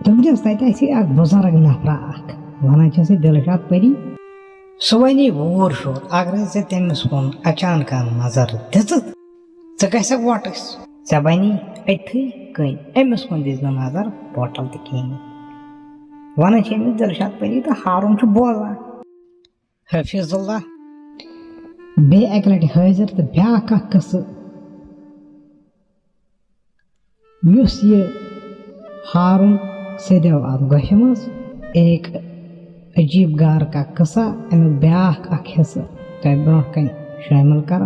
Dominus tăi ac buzarag nafrak. Vana ce Dilshat peri. Suvani vorșor, agreze temis con acancan nazar dezat. Să găsea watis. Sabani aithi câini. Emis con dizna nazar portal de câini. Vana ce Dilshat peri da Harun ce bola. Hafizullah. Be eklati hazır da beaka kısı. Yus ye Harun sedev ab gashmaz एक अजीब गार का कसा अमिक ब्याख अख हिस्सा तय bro कन शामिल कर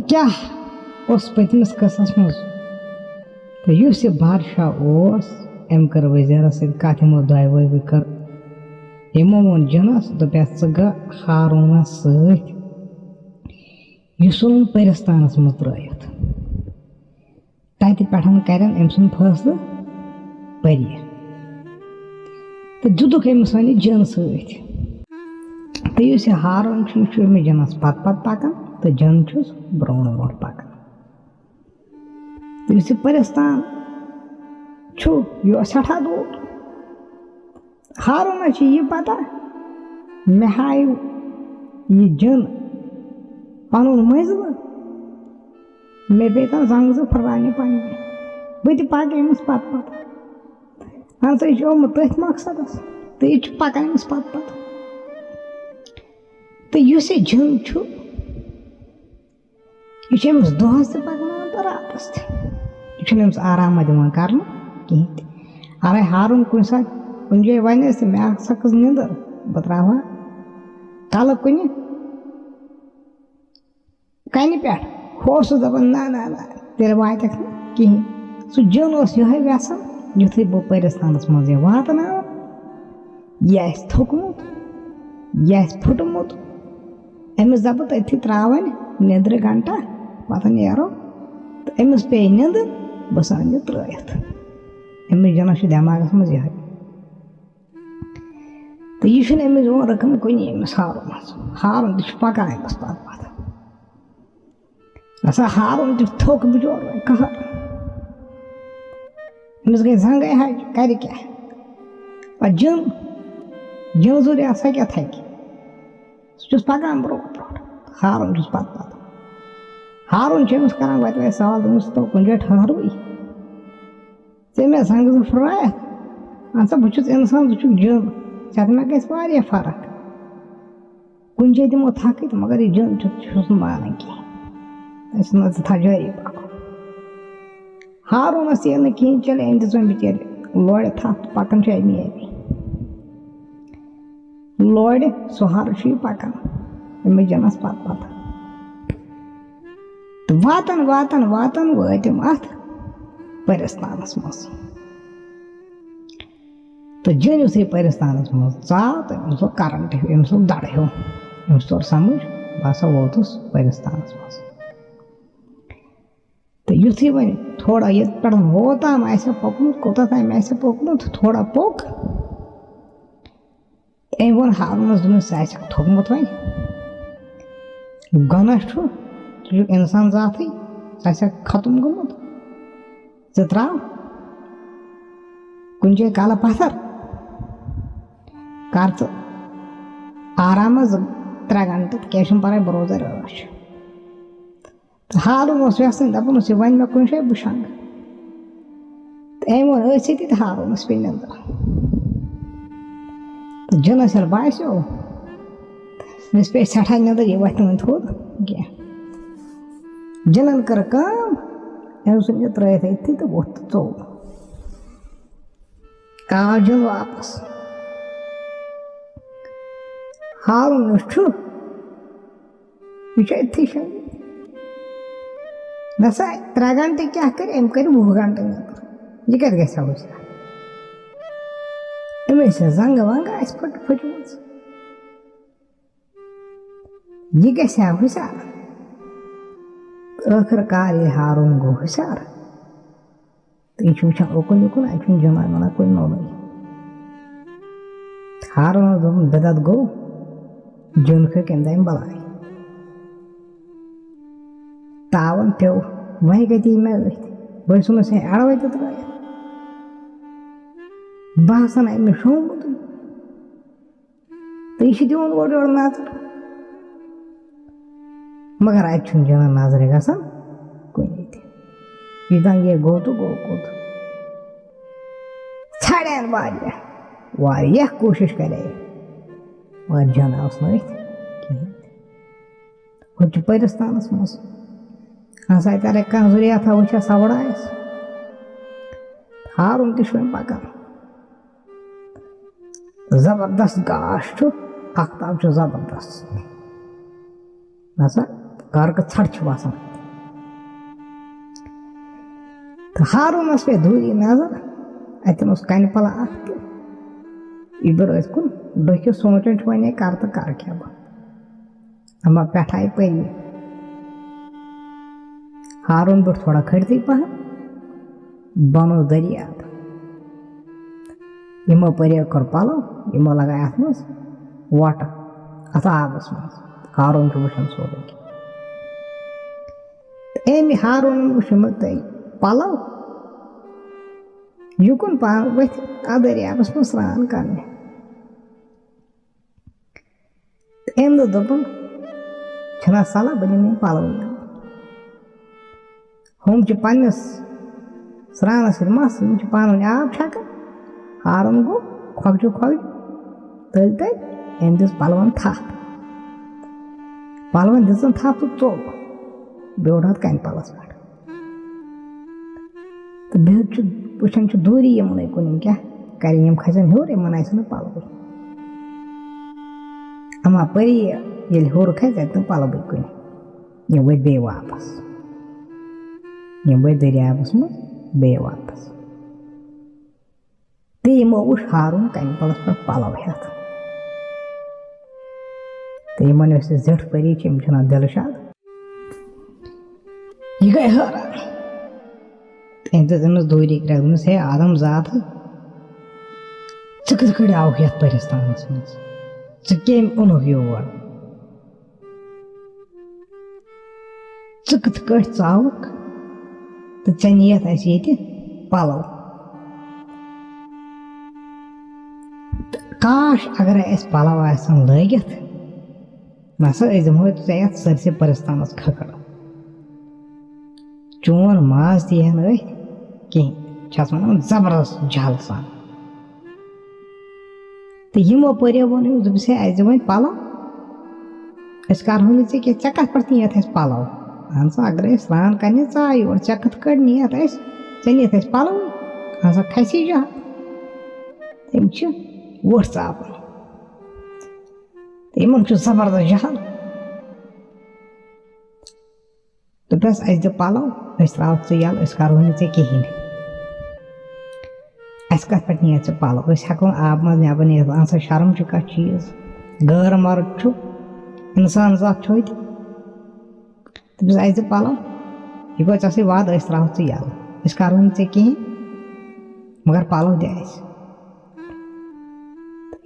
क्या उस पतमिस कसस मज तो युस यह बादशाह ओस अम कर वज़ीरस सत कथ यमो दय वय कर यमो वोन जनस दोपस ग हारूनस सत युसन परिस्तानस मज त्रयत तत पे करन अम सुन फैसला परी तो जुदुक अमिस वन जन सत तो यह हारून जनस पत पत पकान तो जन ब्रो ब्रो पकान तो यह परिस्तान यह सठा दूर हारून यह पता मे हायु यह जन पन मजल मे पे जंग फराने पे बह पक अमिस पत पत हाँ तो यह आमुत तथ मकसदस तो यह पकान अमिस पत पत तो यह जन यह अमिस दोहस ते पकन तो रातस तह अमिस आराम दिवान कर कहें अरे हारून कुन सात कुन जाए वन मे सखज निंदर बह त्रा कल कुन कन पे होस दपान ना ना ना तेल वात कहें सह जन यह यसान युथी बह परिस्तानस मज वातन यह थोकमुत यह फुटमुत अमिस दप तथी त्रावन निंद्र घंटा पे नो तो अमिस पे निंदर बह सान यह त्रयत अमिस जनस दिमागस मज यह तो यह अमिस वो रकम कुन अमिस हारून तह पकान अमिस पत पत ऐसा हारून तह थोक बिचोर कहर अमिस गई जंग हज कर क्या पे जन जन सह क्या थक सह पकान ब्रो ब्रो हारून पत पत हारून अमिस कर वत सवाल दस तो कुन जाए ठहरव ऐ मे जंग फुरायत अच्छा बहुत इंसान जन े मे गई फर्क कुन जाए दिमो थकित मगर यह जन मान कहें था जारी पक हारूनस ये कहें चल अम दिन बिचार लोड़ थप पकान अमी लोड़ सुहार पकान अमिस जनस पत पत तो वातन वातन वातन वतम अत परिस्तानस मज तो जन युथे परिस्तानस मज चाव तो अमिस करंट अमिस दड़ हो अमिस तोर समझ बह वोतुस परिस्तानस मज तो युथी वन थोड़ा ये पे वोताम पोकमुत कोता ताम पोकमुत थोड़ा पोक अम वो हारूनस दोनस थोकमुत वन गनस इंसान जात सह खत्म गोमुत त्राव कुन जाए कल पथर कर आराम 3 घंटे क्या पे बरोजर रश हारून यसान दपान वन मे कुन जाए बह शंग तो अम वो हारूनस पे निंदर तो जनस बास्यो अमिस पे सठा निंदर यह वथ वो थोद क्या जनन कर काम अम सुन यह त्रयत अथी तो वो चो आव जन वापस हारून यह अथी शंग नसा 3 घंटे क्या कर 20 घंटे निंदर यह कत गो अमिस जंग वंग फुटम यह गया हुशार आखिरकार ये हारून गो हुशार तो यह वुचान उकुन युकुन जन वन कुन नोन हारून बेदत गो जन खक अम दम बलाय तावन पे वह गति मे वह सुनस अड़वे तो त्रा बहसान अमे शोमुत तो यह दिवन गोड़ योड़ नजर मगर अत जना नजर गसान कुनी यह ये गो तो गो कोत छाड़न वारिया कोशिश करे मगर जन आस कहें परिस्तानस मज हसा तारे कह जुरिया था वो सवड़ आस हारून तह पकान जबरदस्त गाश आफ्ताब जबरदस्त नसा घर का छड़ बसान तो हारूनस पे दूरी नजर अतन कन पला इबर कुन डो सोचान वे कर तो कर क्या बह अमा पे आई परी हारून बुट थोड़ा खड़ती पह बनो दरियाब यमो परियो कर पलो यमो लगा अत मज वट अत आबस मज हारून वुचान सोरे अमे हारून वुम तय पलो युकुन पान वथ दरियाबस मज स्नान करने अम दोपन छना सला बह दिम पलो हम पन्नस स्नानस मस पान आब छकान हारून गो खोज तल तल अम दिस पलवन थप पलवन दिन थप तो चोल ब्योड़ कन पलस पे तो बिहत वुचान दूरी यमुन कुन क्या कर खसन हूर यमन आस पलव अमा परी ये हूर खस पलव कुन यम वत बे वापस यम वत दरियाबस मज बे वापस तो यमो वुच हारून कन पलस पे पलव हेत तो यमन जिठ परी छना दिलशाद यह गई हैरान अमस दूरी दोनस हे आदम जात कत कड़ी आव ये परिस्तानस मज कम ओनुक योर कत कट आवक तो ऐ नीत ये पलव काश अगर पलव आसन लगित नसा दिमो ऐ सरसे परिस्तानस खकड़ चोन माज तीहन कहें वन जबरदस्त जल सान तो यमो परो वो दोपस अस दि वो पलव करो चे कत पे नीत पलव अहन सा अगर स्नान करने चाय और ऐ कत कड़ नीत नीत पलव अहन सा खसी जहा तम वोट चापन तो इन जबरदस्त जहल दोपस अस दि पलव त्रो यल करो चे कहें अस कत पे नीत पलव हेको आब मज नबर नीत अहन सा शर्म कत चीज गैर मर्द इंसान जात दोपस अस दि पलव यह गो ऐसे वाद त्रो यल करो चे कहें मगर पलव दि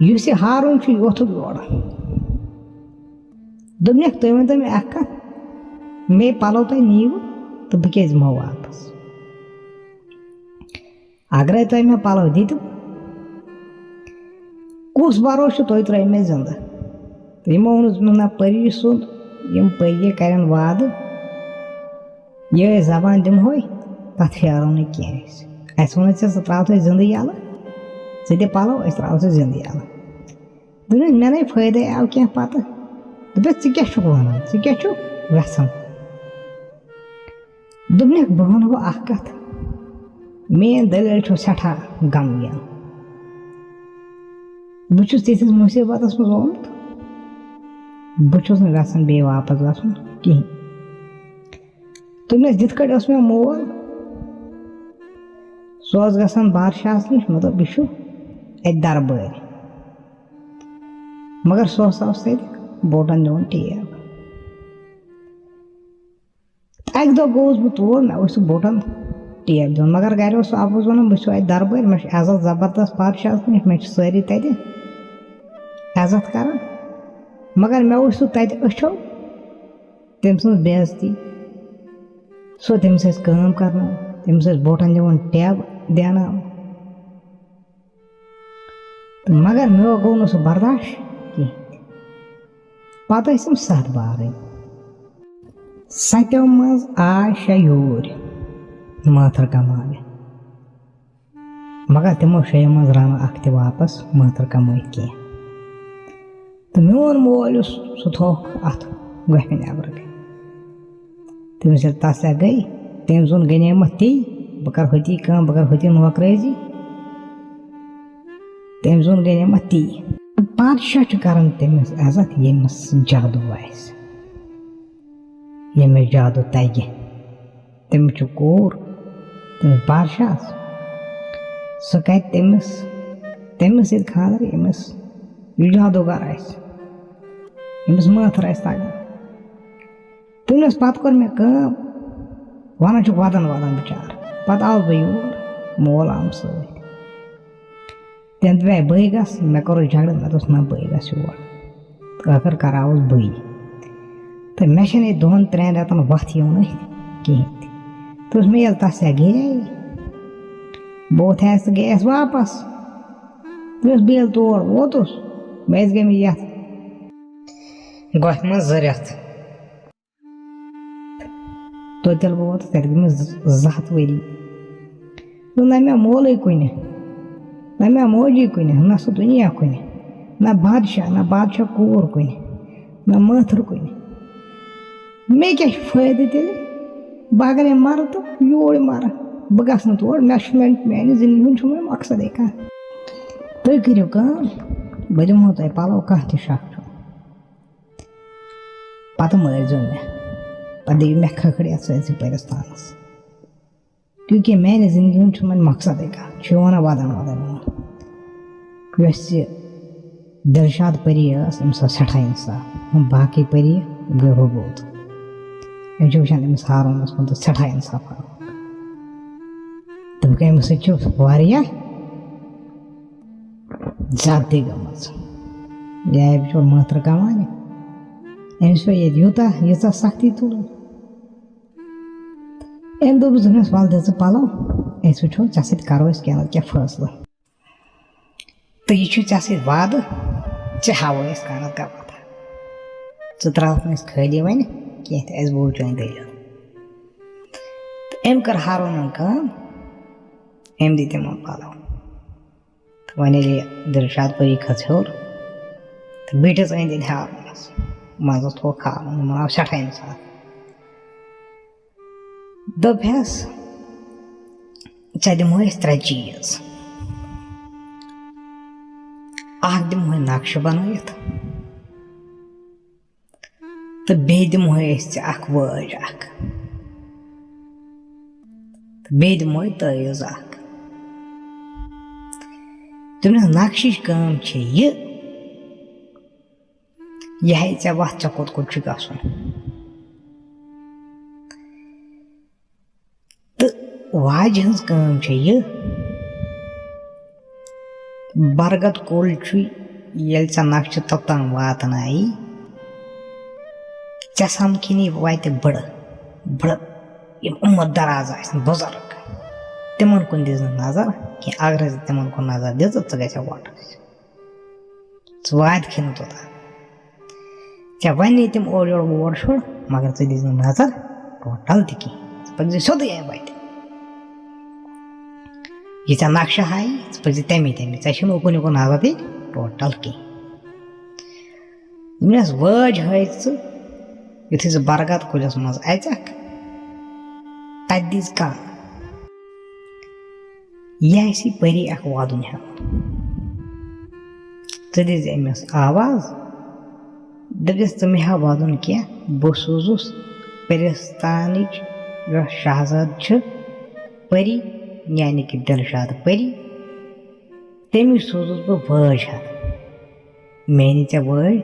इस हारून योथुक योड़ दोपनिक तुम वन मे कत मे पलव तुम नीव तो बह क्या दिमो वापस अगर तुम मे पलव दितु कुस भरोस तुम त्रो मे जिंद यमो वोन ना परी सुन यम परी कर वाद ये जबान दिमो तथ फेरो न कह वो े त्रो जिंद यल दि पलव त्रो जिंद यल दोपन मे ना फायदे आव क्या पत दोपस क्या वन क्या यसान दोपनिक बह वन कत मेन दलील सठा गम बस तिस मुसीबत मज ओमुत बस बे वापस गसन कहें तुमस जित कट मे मोल सह गसान बादशाह नश मतलब यह दरबार मगर सह बोटन दिवन टेब अक दह गोस बह तोर मे बोटन टेब दिन मगर घर आपोज वन बस दरबार मे इज्जत जबरदस्त बादशाह नश मे सारी तत इज्जत कर मगर मे तत अच्छो तम सज बेजती सो तमिस कर तमिस बोटन दिवन टेब देना तो मगर मे गो न सह बर्दाश्त कह पत 7 बार 7 मज आय 6 यूर माथर कमान मगर तमो 6 मज रान अख ते वापस माथर कम कह तो मोन मोल सह थो अत गह नबर तमिस तस गई तम जोन गनेमत ती बह कर हती कम बह कर हती नौकरेजी तम जोन गनेमत ती बादशाह कर तमिस इज्जत यमिस जादू यमिस जादू तगे तमिस कोर तमिस बादशाह सह कर तमिस खादर यमिस जादूगर यमिस माथर तगन तमिस पत कोर मे काम वन वदन वदन बिचार पत आव बह योर मोल आम सत तम दपे बह गस मे कोर झगड़ मे दोस ना बह गस योर आखिर करावस बह तो मे 2-3 रेतन वथ यन कहें तो मे ये तस गए बहुत तो गैस वापस बस बेल तोड़ वोतुस मे गई मे ये गह मज 2 रेत तो तेल बह वोतुस तत गई 2 वरी ना मे मोल कुन ना मे मोजी कुन ना सह दुनिया कुन ना बादशाह कोर कुन ना माथर कुन मे क्या फायद तेल बह अगर मर तो योर मर बह गस तोड़ मे जिंदगी हूँ मकसद कह तुम करो बह दिमो तुम पलो कह शक पत मरजो मे पे दिव मे खखड़ सैसी परिस्तानस क्योंकि मेने जिंदगी हूँ मकसद कह वन वदन वदन दिलशाद परी सठा इंसाफ बाकी परी गई बहुत वचान अमिस हारूनस कुन तो सठा इंसाफ दोप अमिस ज्यादती गम ये बिचोर माथर कमान अमिस पे यूत सख्ती तुल अम दोपस वल दि पलो वो ऐ करो क्या क्या फैसला तो यह ऐ वाद हावो कनत का पता त्राव खाली वन कह बोल चन दलील तो अम कर हारूनन अम दी तिमन पलो वन दिलशाद परी खस हर तो बिटिस अन दिन हारूनस मजस थोक हारून आव सठा इंसाफ दोपस ऐ दिमो 3 चीज दिमो नक्श बनत तो बे दिमो वज बे दिमो तवीज तुमस नक्शच काम यह ऐ वथ ऐ कोत गसन तो वाज हज काम बरगद कुल ये नक्श तोतान वातन ऐ समखिनी वात बड़ बड़ उम्र दराज बुजुर्ग तिमन कुन दिज नजर कह अगर तिमन कुन नजर दिज गई वट वात खिन तोतान वन तम ओर योर वोट छोड़ मगर दिज नजर टोटल तह पे सोद वत ये नक्शा हाई पे तमी उकुन उकुन नजर दी टोटल कह वज हाई युथ बरगद कुलस मज अचक तत दिज कन यह परी वदन दिज अमिस आवाज दपस मे हा वदन क्या बह सोजुस परिस्तान शहजाद परी यानी कि दिलशाद परी तमिस सोजुस बह वज मेनी ऐ वज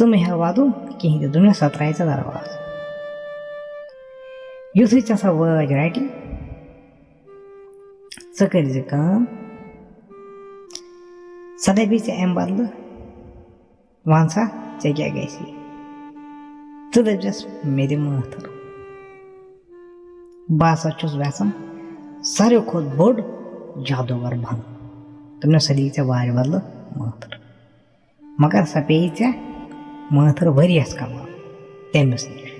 मे हा वदन कहें दुनिया सा त्राय दरवाज युथु सा वज रटी कर सा दपी अम बदल वन सा क्या गसी दपस मे दि माथर बह हसा यसान सारे खुद बोड़ जादूगर बन तुमने सह दी वार बदल माथर मगर सह पे माथर वरियस कमा तमिस नश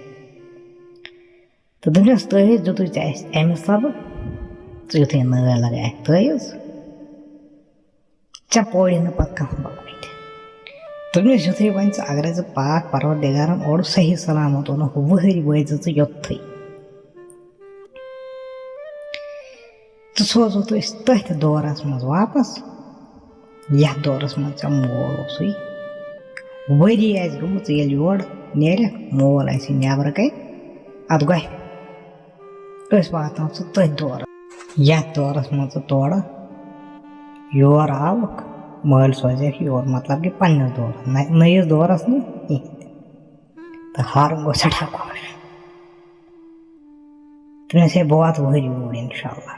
तो दोपस तहस दुत अमिस सब युथे नल लगा तहस चे पोड़ पे कह बाइट दोपस युथे वन अगर पाक परवरदिगारन और सही सलामत ओन वहर वाज योत्थ तो सोजो तो तथ दौरस मज वापस यह दौरस मज मोल वरी गुत ये योर नेर मोल नबर कन अद गह वातान सह तथ दौर यथ दौरस मज तोड़ योर आवक मल सोजक योर मतलब कि पन्नस दौर नयस दौरस नी तो हारून गो सठा खुश तमस बह वात वहर यूर इंशाल्लाह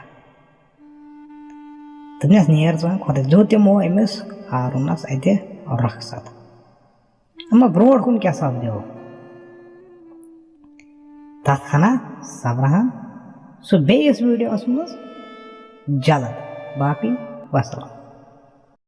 तमस नेर वन खुद दिमो अमिस हारूनस अत रखसत अम्मा ब्रोट कुन क्या सपदो तथ हना सब्रहन सह बेस वीडियोस मज जल्द बाकी वसलाम।